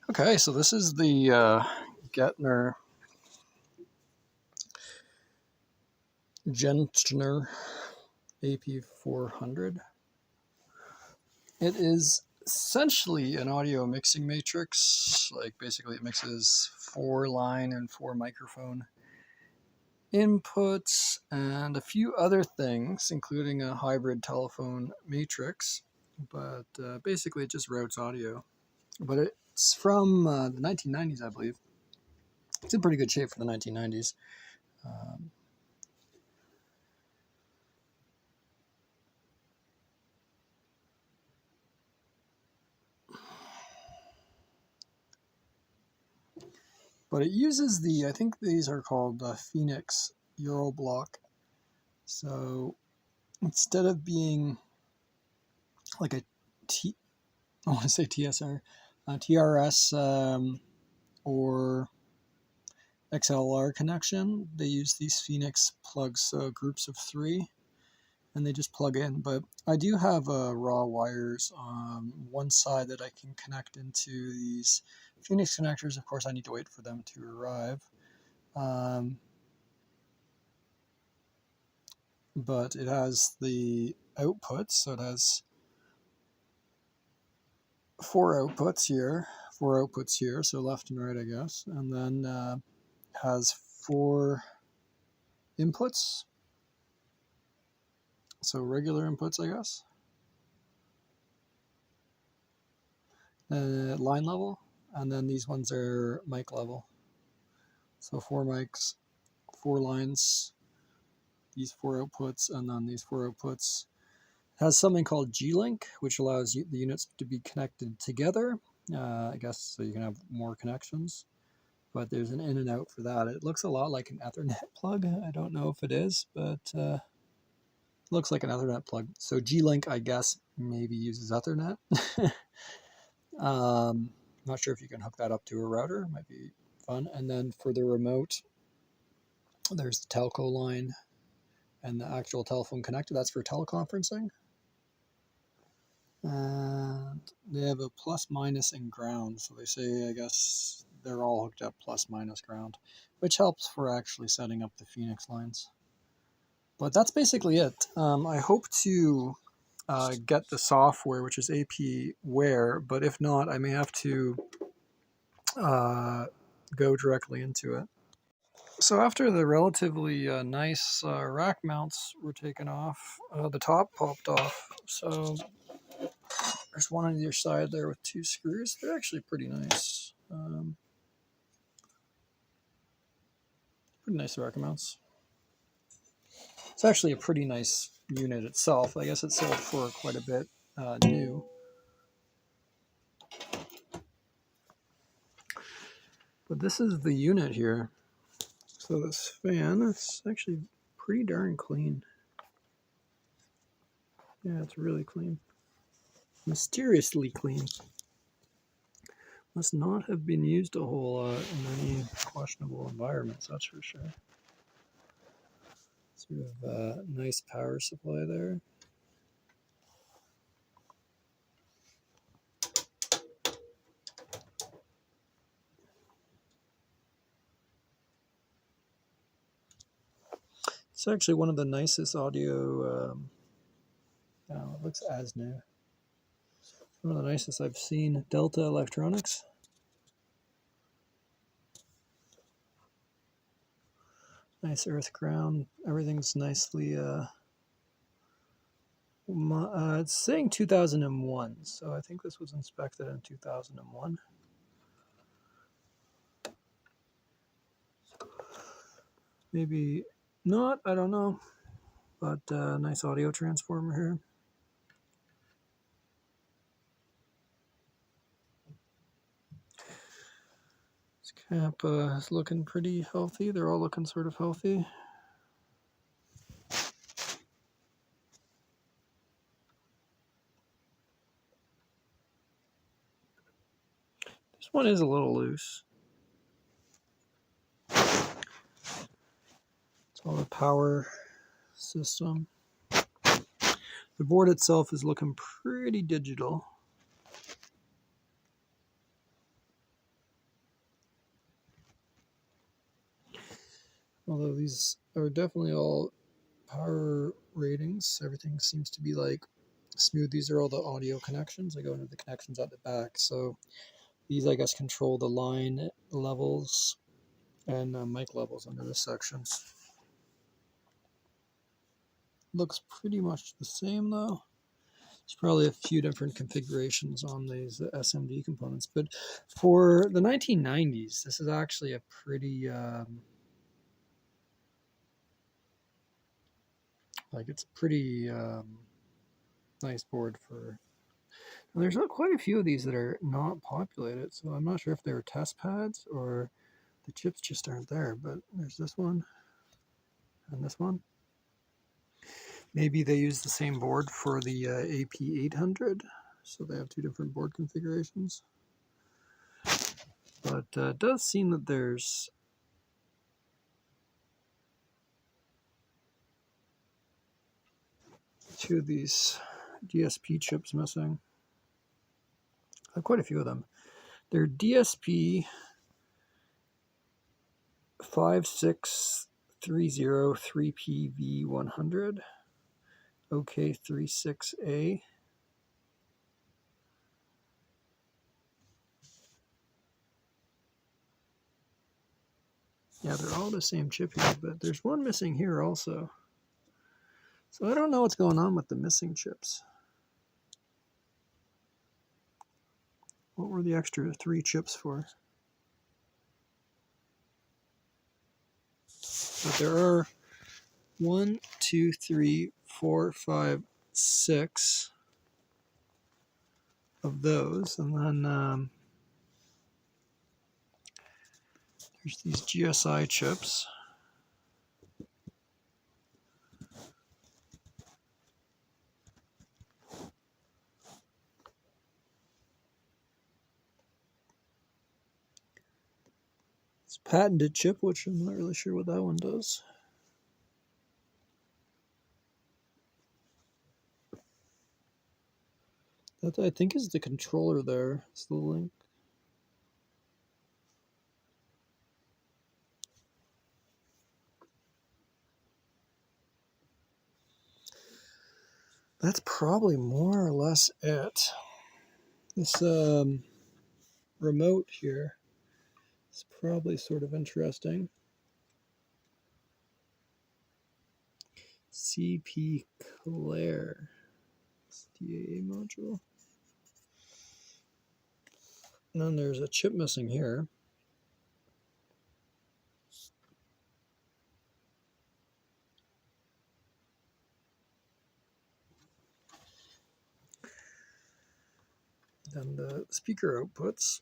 Okay, so this is the Gettner Gentner ap400. It is essentially an audio mixing matrix. Like basically it mixes 4 line and 4 microphone inputs and a few other things, including a hybrid telephone matrix. But basically it just routes audio. But it's from the 1990s, I believe. It's in pretty good shape for the 1990s. But it uses I think these are called Phoenix Euroblock. So instead of being like I want to say TSR, TRS or XLR connection, they use these Phoenix plugs, so groups of 3, and they just plug in. But I do have raw wires on one side that I can connect into these Phoenix connectors. Of course, I need to wait for them to arrive. But it has the outputs, so it has 4 outputs here, so left and right, I guess, and then has 4 inputs, so regular inputs, I guess, line level, and then these ones are mic level, so 4 mics, 4 lines, these 4 outputs, and then these 4 outputs. It has something called G-Link, which allows the units to be connected together, I guess, so you can have more connections. But there's an in and out for that. It looks a lot like an Ethernet plug. I don't know if it is, but it looks like an Ethernet plug. So G-Link, I guess, maybe uses Ethernet. Not sure if you can hook that up to a router. Might be fun. And then for the remote, there's the telco line and the actual telephone connector. That's for teleconferencing. And they have a plus, minus, and ground. So they say, I guess, they're all hooked up plus, minus, ground, which helps for actually setting up the Phoenix lines. But that's basically it. I hope to get the software, which is ap400, but if not, I may have to go directly into it. So after the relatively nice rack mounts were taken off, the top popped off. So there's one on either side there with 2 screws. They're actually pretty nice. Pretty nice rack mounts. It's actually a pretty nice unit itself. I guess it sold for quite a bit new. But this is the unit here. So this fan, it's actually pretty darn clean. Yeah, it's really clean. Mysteriously clean. Must not have been used a whole lot in any questionable environments, that's for sure. Sort of a nice power supply there. It's actually one of the nicest audio, it looks as new. One of the nicest I've seen. Delta Electronics. Nice earth ground. Everything's nicely, it's saying 2001, so I think this was inspected in 2001. Maybe not, I don't know, but nice audio transformer here. This cap is looking pretty healthy. They're all looking sort of healthy. This one is a little loose. It's all the power system. The board itself is looking pretty digital. Although these are definitely all power ratings. Everything seems to be like smooth. These are all the audio connections. I go into the connections at the back. So these, I guess, control the line levels and mic levels under this section. Looks pretty much the same though. There's probably a few different configurations on these SMD components, but for the 1990s, this is actually a pretty it's a pretty nice board for. And there's not quite a few of these that are not populated, so I'm not sure if they're test pads or the chips just aren't there. But there's this one and this one. Maybe they use the same board for the ap400, so they have two different board configurations. But it does seem that there's two of these DSP chips missing. I have quite a few of them. They're DSP 56303PV100 OK36A. Yeah, they're all the same chip here, but there's one missing here also. So I don't know what's going on with the missing chips. What were the extra 3 chips for? But there are 1, 2, 3, 4, 5, 6 of those, and then there's these GSI chips. It's a patented chip, which I'm not really sure what that one does. That I think is the controller there. It's the link. That's probably more or less it. This remote here is probably sort of interesting. CP Claire DAA module. And then there's a chip missing here. Then the speaker outputs.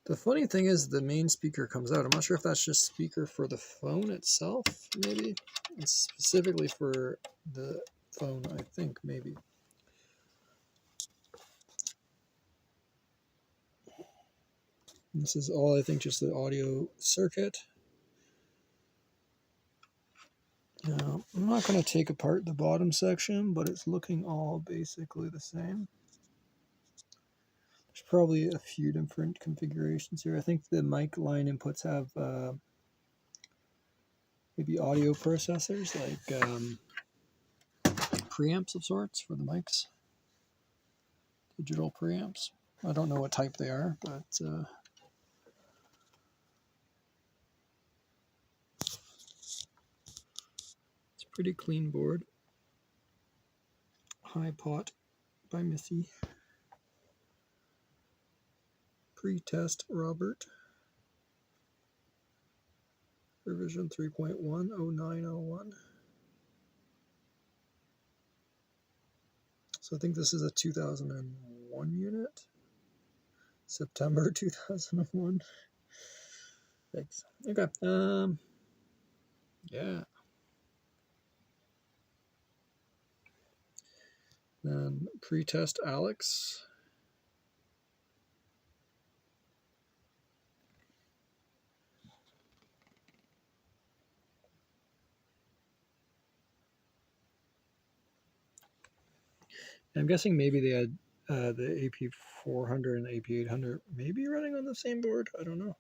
The funny thing is the main speaker comes out. I'm not sure if that's just speaker for the phone itself, maybe. It's specifically for the phone, I think, maybe. And this is all, I think, just the audio circuit. Now, I'm not going to take apart the bottom section, but it's looking all basically the same. There's probably a few different configurations here. I think the mic line inputs have maybe audio processors, like preamps of sorts for the mics. Digital preamps. I don't know what type they are, but it's a pretty clean board. High Pot by Missy. Pre-test Robert. Revision 3.10901. So I think this is a 2001 unit. September 2001. Thanks. Okay. Yeah. Then pre-test Alex. I'm guessing maybe they had the ap400 and ap800 may be running on the same board. I don't know.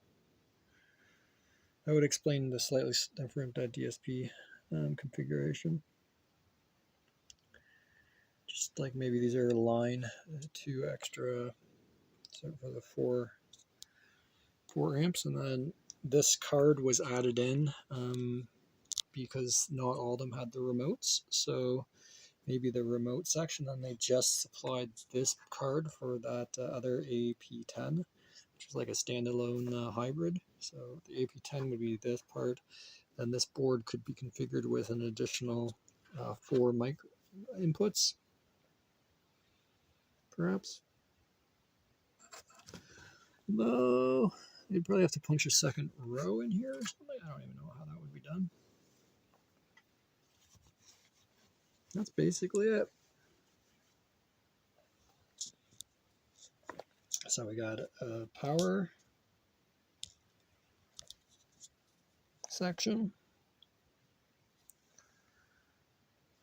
That would explain the slightly different DSP configuration. Just like maybe these are line 2 extra, so for the 4 amps, and then this card was added in because not all of them had the remotes. So maybe the remote section, and they just supplied this card for that other AP10, which is like a standalone hybrid. So the AP10 would be this part, and this board could be configured with an additional 4 mic inputs, perhaps. Though you'd probably have to punch a second row in here or something. I don't even know how that would be done. That's basically it. So we got a power section.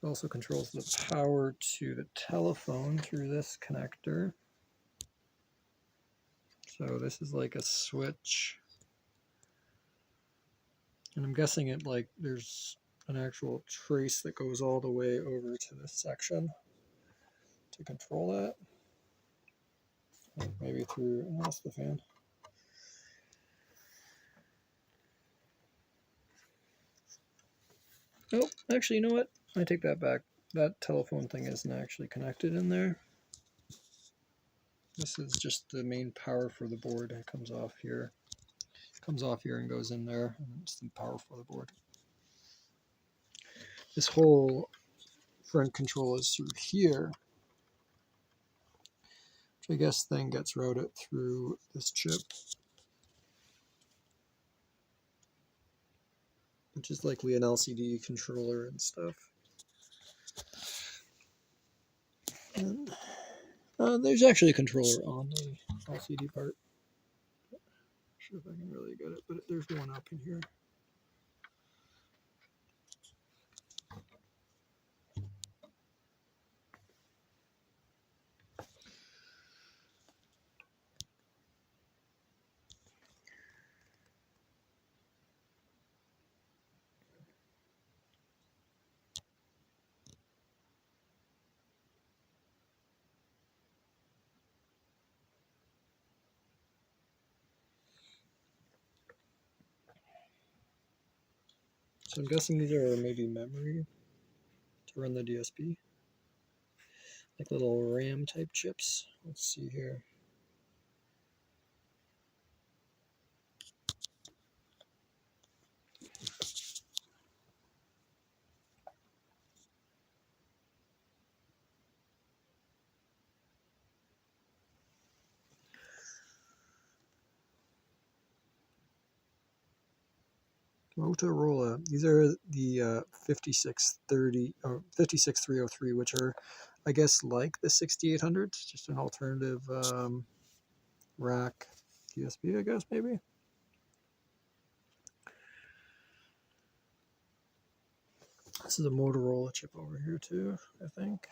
It also controls the power to the telephone through this connector. So this is like a switch. And I'm guessing it like there's an actual trace that goes all the way over to this section to control that. Maybe through, oh, that's the fan. Oh, actually, you know what? I take that back. That telephone thing isn't actually connected in there. This is just the main power for the board. It comes off here. It comes off here and goes in there, and it's the power for the board. This whole front control is through here, which I guess then gets routed through this chip, which is likely an LCD controller and stuff. And there's actually a controller on the LCD part. Not sure if I can really get it, but there's one up in here. So I'm guessing these are maybe memory to run the DSP, like little RAM type chips. Let's see here. Motorola. These are the 5630 or 56303, which are, I guess, like the 6800, just an alternative rack DSP, I guess, maybe. This is a Motorola chip over here too, I think.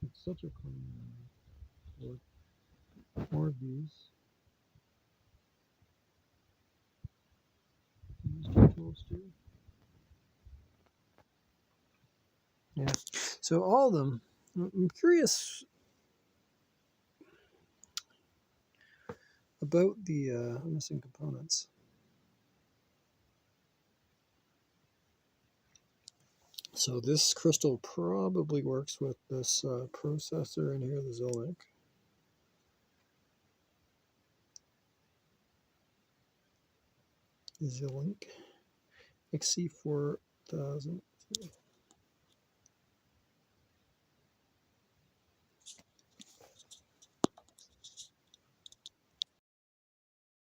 It's such a common more of these. These controls too. Yeah. So all of them. I'm curious about the missing components. So this crystal probably works with this processor in here, the Zolink. Zolink XC4000.